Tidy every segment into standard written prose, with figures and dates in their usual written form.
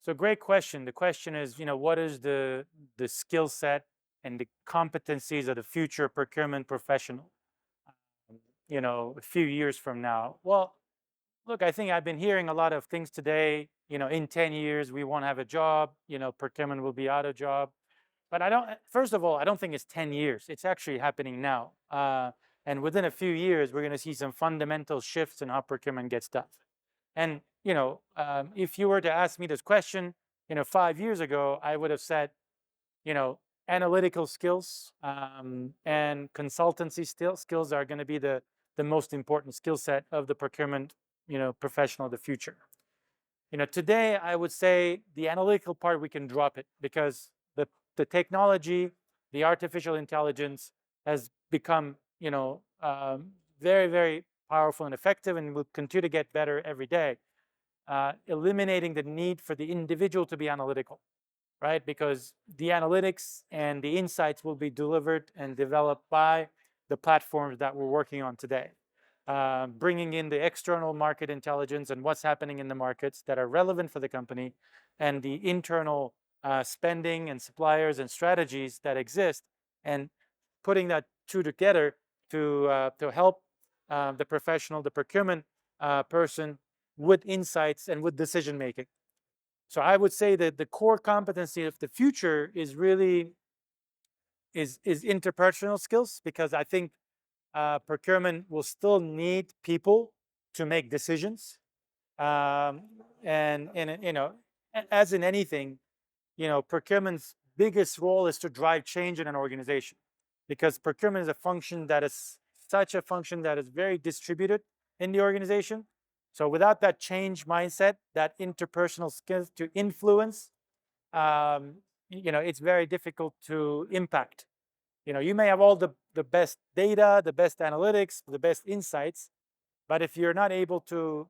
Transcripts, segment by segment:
So great question. The question is, what is the skill set and the competencies of the future procurement professional, a few years from now? Well, look, I think I've been hearing a lot of things today. In 10 years, we won't have a job, procurement will be out of job. But first of all, I don't think it's 10 years. It's actually happening now. And within a few years, we're going to see some fundamental shifts in how procurement gets done. And, if you were to ask me this question, 5 years ago, I would have said, you know, analytical skills and consultancy skills are going to be the most important skill set of the procurement, professional of the future. Today I would say the analytical part, we can drop it because the technology, the artificial intelligence has become, very, very powerful and effective and will continue to get better every day, eliminating the need for the individual to be analytical, right? Because the analytics and the insights will be delivered and developed by the platforms that we're working on today. Bringing in the external market intelligence and what's happening in the markets that are relevant for the company, and the internal spending and suppliers and strategies that exist, and putting that two together to help the professional, the procurement person, with insights and with decision making. So I would say that the core competency of the future is really is interpersonal skills, because I think procurement will still need people to make decisions. And as in anything, procurement's biggest role is to drive change in an organization, because procurement is a function that is such a function that is very distributed in the organization. So without that change mindset, that interpersonal skills to influence, it's very difficult to impact. You may have all the best data, the best analytics, the best insights, but if you're not able to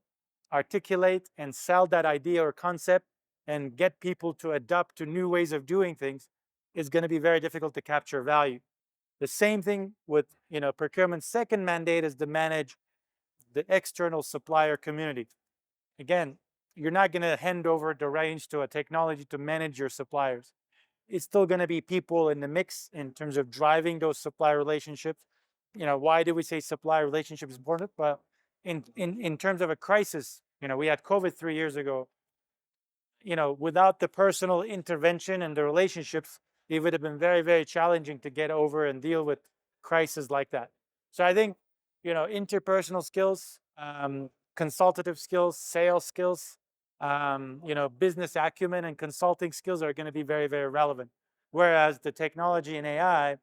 articulate and sell that idea or concept and get people to adapt to new ways of doing things, it's going to be very difficult to capture value. The same thing with, procurement's second mandate is to manage the external supplier community. Again, you're not going to hand over the reins to a technology to manage your suppliers. It's still going to be people in the mix in terms of driving those supplier relationships. Why do we say supplier relationship is important? But in terms of a crisis, we had COVID 3 years ago. Without the personal intervention and the relationships, it would have been very, very challenging to get over and deal with crises like that. So I think, interpersonal skills, consultative skills, sales skills, business acumen and consulting skills are going to be very, very relevant. Whereas the technology and AI,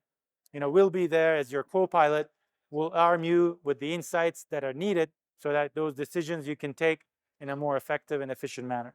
will be there as your co-pilot, will arm you with the insights that are needed so that those decisions you can take in a more effective and efficient manner.